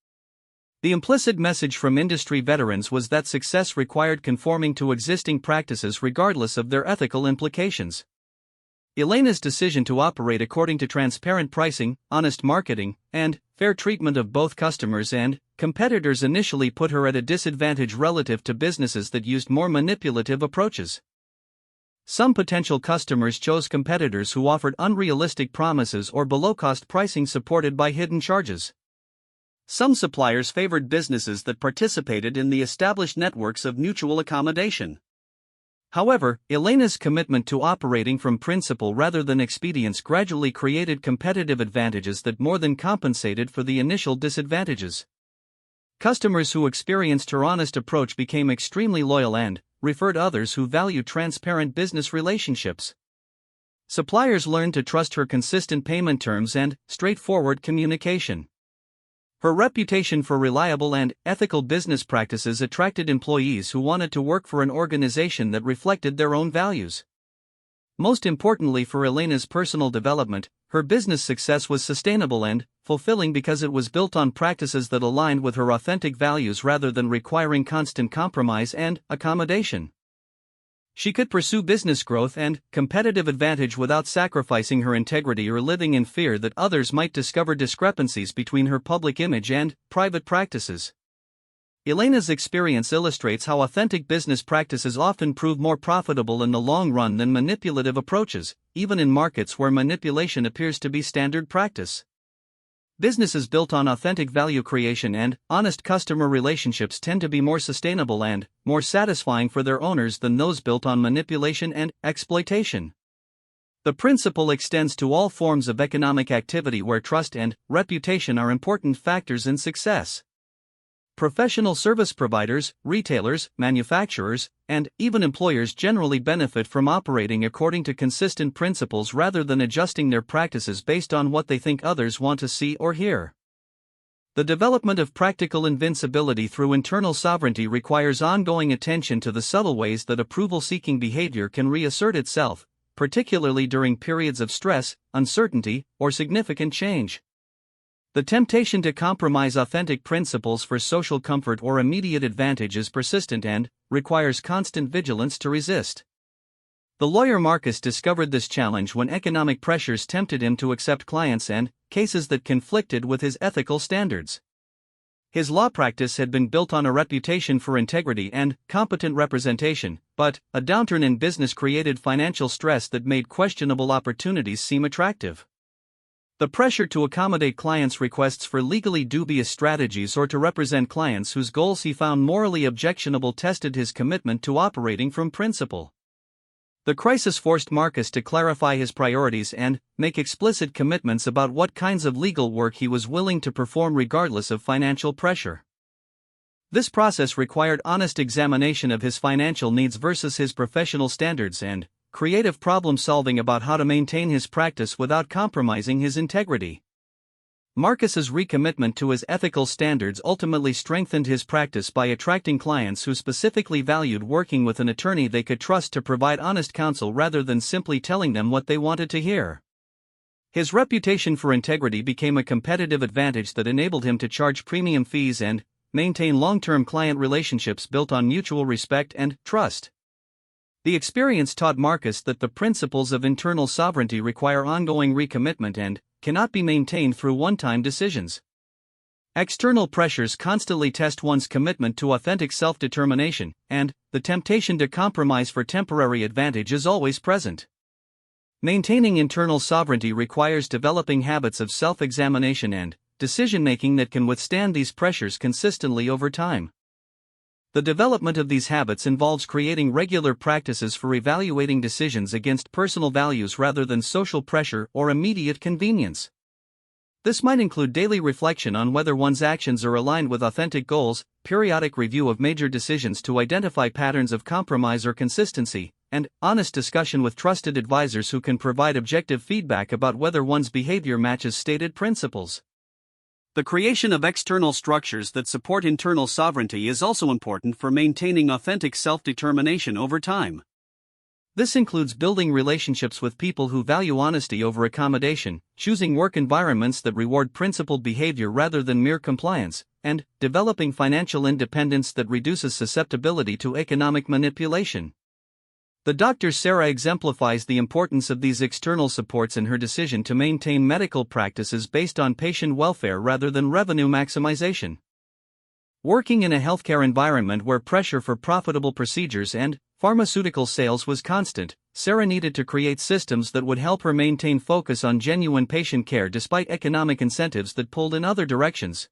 The implicit message from industry veterans was that success required conforming to existing practices regardless of their ethical implications. Elena's decision to operate according to transparent pricing, honest marketing, and fair treatment of both customers and competitors initially put her at a disadvantage relative to businesses that used more manipulative approaches. Some potential customers chose competitors who offered unrealistic promises or below-cost pricing supported by hidden charges. Some suppliers favored businesses that participated in the established networks of mutual accommodation. However, Elena's commitment to operating from principle rather than expedience gradually created competitive advantages that more than compensated for the initial disadvantages. Customers who experienced her honest approach became extremely loyal and referred others who valued transparent business relationships. Suppliers learned to trust her consistent payment terms and straightforward communication. Her reputation for reliable and ethical business practices attracted employees who wanted to work for an organization that reflected their own values. Most importantly for Elena's personal development, her business success was sustainable and fulfilling because it was built on practices that aligned with her authentic values rather than requiring constant compromise and accommodation. She could pursue business growth and competitive advantage without sacrificing her integrity or living in fear that others might discover discrepancies between her public image and private practices. Elena's experience illustrates how authentic business practices often prove more profitable in the long run than manipulative approaches, even in markets where manipulation appears to be standard practice. Businesses built on authentic value creation and honest customer relationships tend to be more sustainable and more satisfying for their owners than those built on manipulation and exploitation. The principle extends to all forms of economic activity where trust and reputation are important factors in success. Professional service providers, retailers, manufacturers, and even employers generally benefit from operating according to consistent principles rather than adjusting their practices based on what they think others want to see or hear. The development of practical invincibility through internal sovereignty requires ongoing attention to the subtle ways that approval-seeking behavior can reassert itself, particularly during periods of stress, uncertainty, or significant change. The temptation to compromise authentic principles for social comfort or immediate advantage is persistent and requires constant vigilance to resist. The lawyer Marcus discovered this challenge when economic pressures tempted him to accept clients and cases that conflicted with his ethical standards. His law practice had been built on a reputation for integrity and competent representation, but a downturn in business created financial stress that made questionable opportunities seem attractive. The pressure to accommodate clients' requests for legally dubious strategies or to represent clients whose goals he found morally objectionable tested his commitment to operating from principle. The crisis forced Marcus to clarify his priorities and make explicit commitments about what kinds of legal work he was willing to perform regardless of financial pressure. This process required honest examination of his financial needs versus his professional standards and creative problem-solving about how to maintain his practice without compromising his integrity. Marcus's recommitment to his ethical standards ultimately strengthened his practice by attracting clients who specifically valued working with an attorney they could trust to provide honest counsel rather than simply telling them what they wanted to hear. His reputation for integrity became a competitive advantage that enabled him to charge premium fees and maintain long-term client relationships built on mutual respect and trust. The experience taught Marcus that the principles of internal sovereignty require ongoing recommitment and cannot be maintained through one-time decisions. External pressures constantly test one's commitment to authentic self-determination, and the temptation to compromise for temporary advantage is always present. Maintaining internal sovereignty requires developing habits of self-examination and decision-making that can withstand these pressures consistently over time. The development of these habits involves creating regular practices for evaluating decisions against personal values rather than social pressure or immediate convenience. This might include daily reflection on whether one's actions are aligned with authentic goals, periodic review of major decisions to identify patterns of compromise or consistency, and honest discussion with trusted advisors who can provide objective feedback about whether one's behavior matches stated principles. The creation of external structures that support internal sovereignty is also important for maintaining authentic self-determination over time. This includes building relationships with people who value honesty over accommodation, choosing work environments that reward principled behavior rather than mere compliance, and developing financial independence that reduces susceptibility to economic manipulation. The Dr. Sarah exemplifies the importance of these external supports in her decision to maintain medical practices based on patient welfare rather than revenue maximization. Working in a healthcare environment where pressure for profitable procedures and pharmaceutical sales was constant, Sarah needed to create systems that would help her maintain focus on genuine patient care despite economic incentives that pulled in other directions.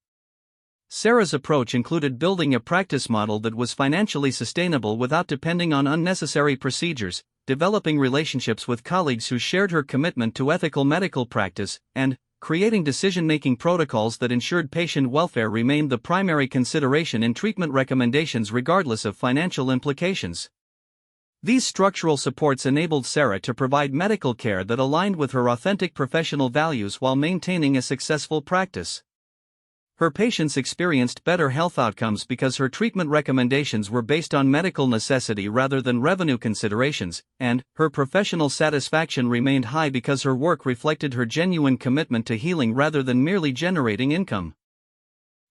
Sarah's approach included building a practice model that was financially sustainable without depending on unnecessary procedures, developing relationships with colleagues who shared her commitment to ethical medical practice, and creating decision-making protocols that ensured patient welfare remained the primary consideration in treatment recommendations regardless of financial implications. These structural supports enabled Sarah to provide medical care that aligned with her authentic professional values while maintaining a successful practice. Her patients experienced better health outcomes because her treatment recommendations were based on medical necessity rather than revenue considerations, and her professional satisfaction remained high because her work reflected her genuine commitment to healing rather than merely generating income.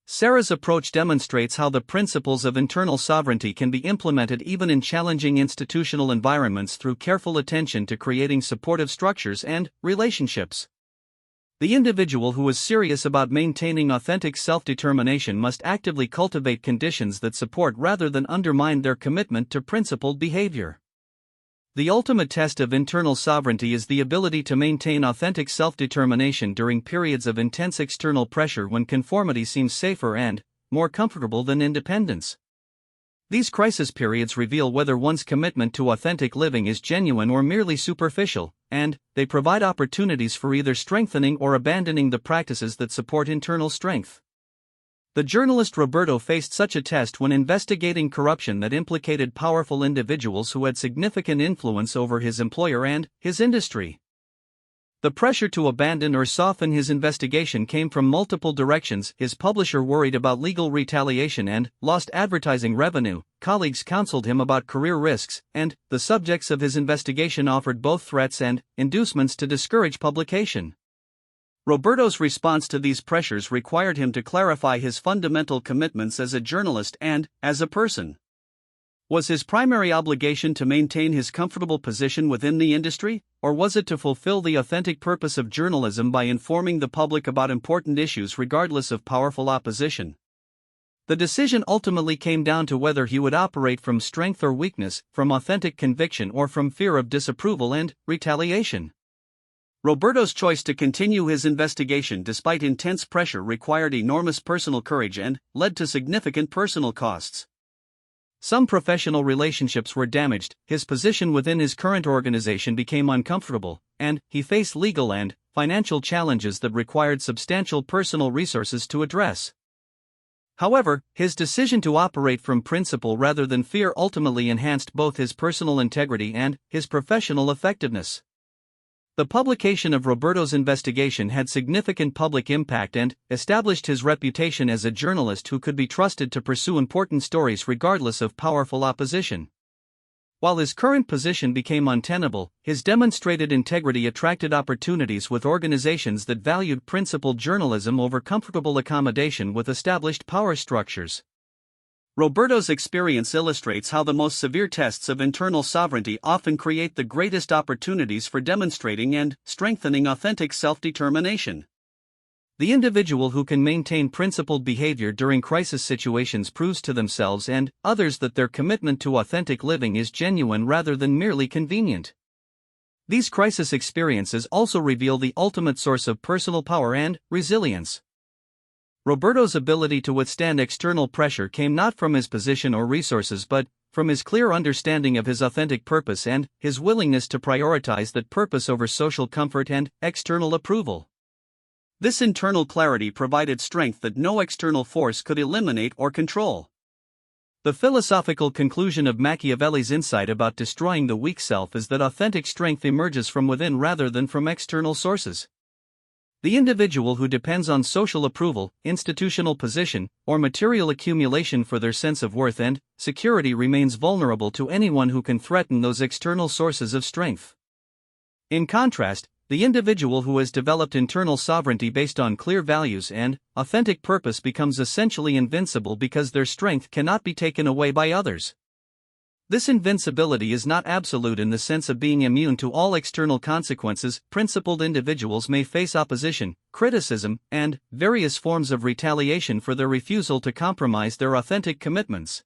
Sarah's approach demonstrates how the principles of internal sovereignty can be implemented even in challenging institutional environments through careful attention to creating supportive structures and relationships. The individual who is serious about maintaining authentic self-determination must actively cultivate conditions that support rather than undermine their commitment to principled behavior. The ultimate test of internal sovereignty is the ability to maintain authentic self-determination during periods of intense external pressure when conformity seems safer and more comfortable than independence. These crisis periods reveal whether one's commitment to authentic living is genuine or merely superficial, and they provide opportunities for either strengthening or abandoning the practices that support internal strength. The journalist Roberto faced such a test when investigating corruption that implicated powerful individuals who had significant influence over his employer and his industry. The pressure to abandon or soften his investigation came from multiple directions. His publisher worried about legal retaliation and lost advertising revenue, colleagues counseled him about career risks, and the subjects of his investigation offered both threats and inducements to discourage publication. Roberto's response to these pressures required him to clarify his fundamental commitments as a journalist and, as a person. Was his primary obligation to maintain his comfortable position within the industry, or was it to fulfill the authentic purpose of journalism by informing the public about important issues regardless of powerful opposition? The decision ultimately came down to whether he would operate from strength or weakness, from authentic conviction or from fear of disapproval and retaliation. Roberto's choice to continue his investigation despite intense pressure required enormous personal courage and led to significant personal costs. Some professional relationships were damaged, his position within his current organization became uncomfortable, and he faced legal and financial challenges that required substantial personal resources to address. However, his decision to operate from principle rather than fear ultimately enhanced both his personal integrity and his professional effectiveness. The publication of Roberto's investigation had significant public impact and established his reputation as a journalist who could be trusted to pursue important stories regardless of powerful opposition. While his current position became untenable, his demonstrated integrity attracted opportunities with organizations that valued principled journalism over comfortable accommodation with established power structures. Roberto's experience illustrates how the most severe tests of internal sovereignty often create the greatest opportunities for demonstrating and strengthening authentic self-determination. The individual who can maintain principled behavior during crisis situations proves to themselves and others that their commitment to authentic living is genuine rather than merely convenient. These crisis experiences also reveal the ultimate source of personal power and resilience. Roberto's ability to withstand external pressure came not from his position or resources but from his clear understanding of his authentic purpose and his willingness to prioritize that purpose over social comfort and external approval. This internal clarity provided strength that no external force could eliminate or control. The philosophical conclusion of Machiavelli's insight about destroying the weak self is that authentic strength emerges from within rather than from external sources. The individual who depends on social approval, institutional position, or material accumulation for their sense of worth and security remains vulnerable to anyone who can threaten those external sources of strength. In contrast, the individual who has developed internal sovereignty based on clear values and authentic purpose becomes essentially invincible because their strength cannot be taken away by others. This invincibility is not absolute in the sense of being immune to all external consequences. Principled individuals may face opposition, criticism, and various forms of retaliation for their refusal to compromise their authentic commitments.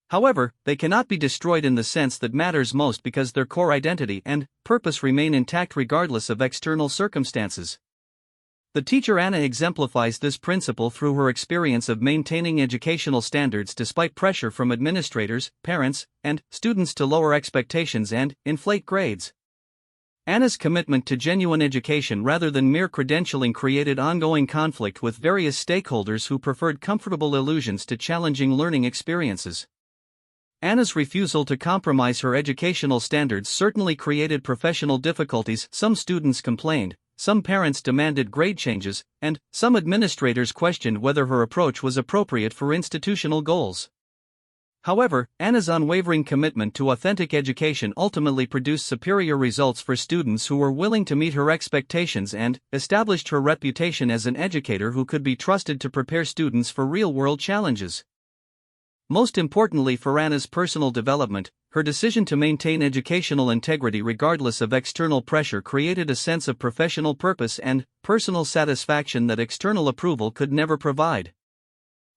However, they cannot be destroyed in the sense that matters most because their core identity and purpose remain intact regardless of external circumstances. The teacher Anna exemplifies this principle through her experience of maintaining educational standards despite pressure from administrators, parents, and students to lower expectations and inflate grades. Anna's commitment to genuine education rather than mere credentialing created ongoing conflict with various stakeholders who preferred comfortable illusions to challenging learning experiences. Anna's refusal to compromise her educational standards certainly created professional difficulties. Some students complained, some parents demanded grade changes, and some administrators questioned whether her approach was appropriate for institutional goals. However, Anna's unwavering commitment to authentic education ultimately produced superior results for students who were willing to meet her expectations and established her reputation as an educator who could be trusted to prepare students for real-world challenges. Most importantly for Anna's personal development, her decision to maintain educational integrity regardless of external pressure created a sense of professional purpose and personal satisfaction that external approval could never provide.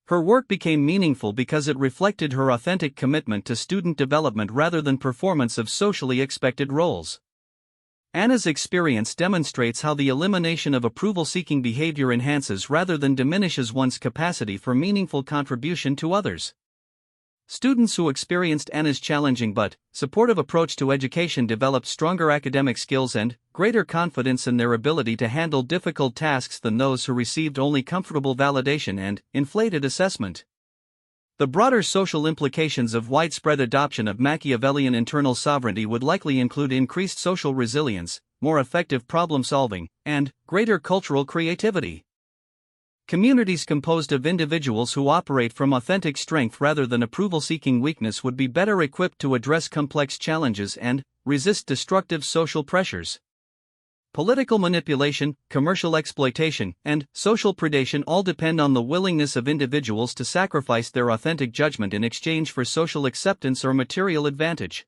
Her work became meaningful because it reflected her authentic commitment to student development rather than performance of socially expected roles. Anna's experience demonstrates how the elimination of approval-seeking behavior enhances rather than diminishes one's capacity for meaningful contribution to others. Students who experienced Anna's challenging but supportive approach to education developed stronger academic skills and greater confidence in their ability to handle difficult tasks than those who received only comfortable validation and inflated assessment. The broader social implications of widespread adoption of Machiavellian internal sovereignty would likely include increased social resilience, more effective problem-solving, and greater cultural creativity. Communities composed of individuals who operate from authentic strength rather than approval-seeking weakness would be better equipped to address complex challenges and resist destructive social pressures. political manipulation, commercial exploitation, and social predation all depend on the willingness of individuals to sacrifice their authentic judgment in exchange for social acceptance or material advantage.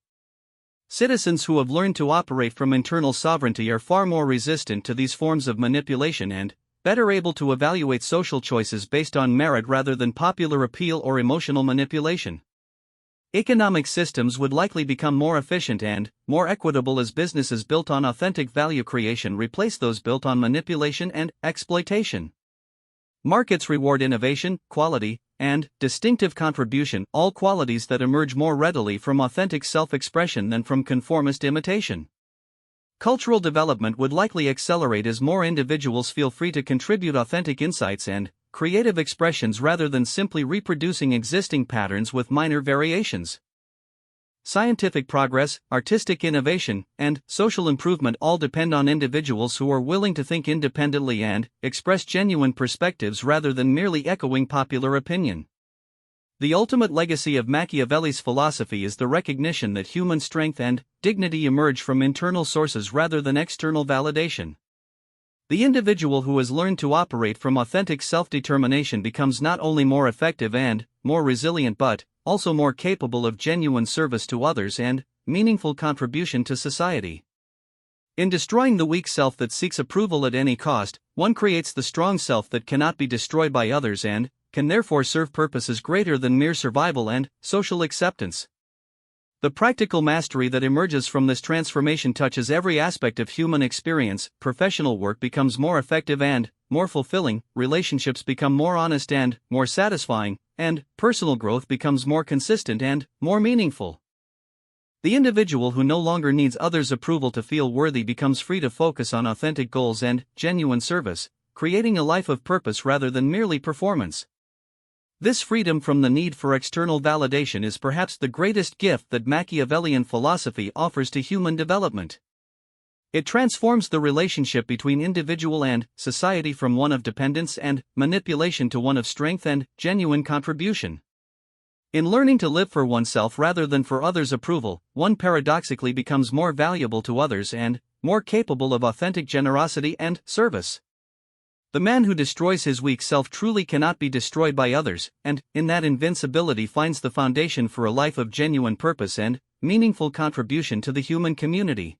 Citizens who have learned to operate from internal sovereignty are far more resistant to these forms of manipulation and better able to evaluate social choices based on merit rather than popular appeal or emotional manipulation. Economic systems would likely become more efficient and more equitable as businesses built on authentic value creation replace those built on manipulation and exploitation. Markets reward innovation, quality, and distinctive contribution, all qualities that emerge more readily from authentic self-expression than from conformist imitation. Cultural development would likely accelerate as more individuals feel free to contribute authentic insights and creative expressions rather than simply reproducing existing patterns with minor variations. Scientific progress, artistic innovation, and social improvement all depend on individuals who are willing to think independently and express genuine perspectives rather than merely echoing popular opinion. The ultimate legacy of Machiavelli's philosophy is the recognition that human strength and dignity emerge from internal sources rather than external validation. The individual who has learned to operate from authentic self-determination becomes not only more effective and more resilient but also more capable of genuine service to others and meaningful contribution to society. In destroying the weak self that seeks approval at any cost, one creates the strong self that cannot be destroyed by others and can therefore serve purposes greater than mere survival and social acceptance. The practical mastery that emerges from this transformation touches every aspect of human experience. Professional work becomes more effective and more fulfilling, relationships become more honest and more satisfying, and personal growth becomes more consistent and more meaningful. The individual who no longer needs others' approval to feel worthy becomes free to focus on authentic goals and genuine service, creating a life of purpose rather than merely performance. This freedom from the need for external validation is perhaps the greatest gift that Machiavellian philosophy offers to human development. It transforms the relationship between individual and society from one of dependence and manipulation to one of strength and genuine contribution. In learning to live for oneself rather than for others' approval, one paradoxically becomes more valuable to others and more capable of authentic generosity and service. The man who destroys his weak self truly cannot be destroyed by others, and, in that invincibility finds the foundation for a life of genuine purpose and meaningful contribution to the human community.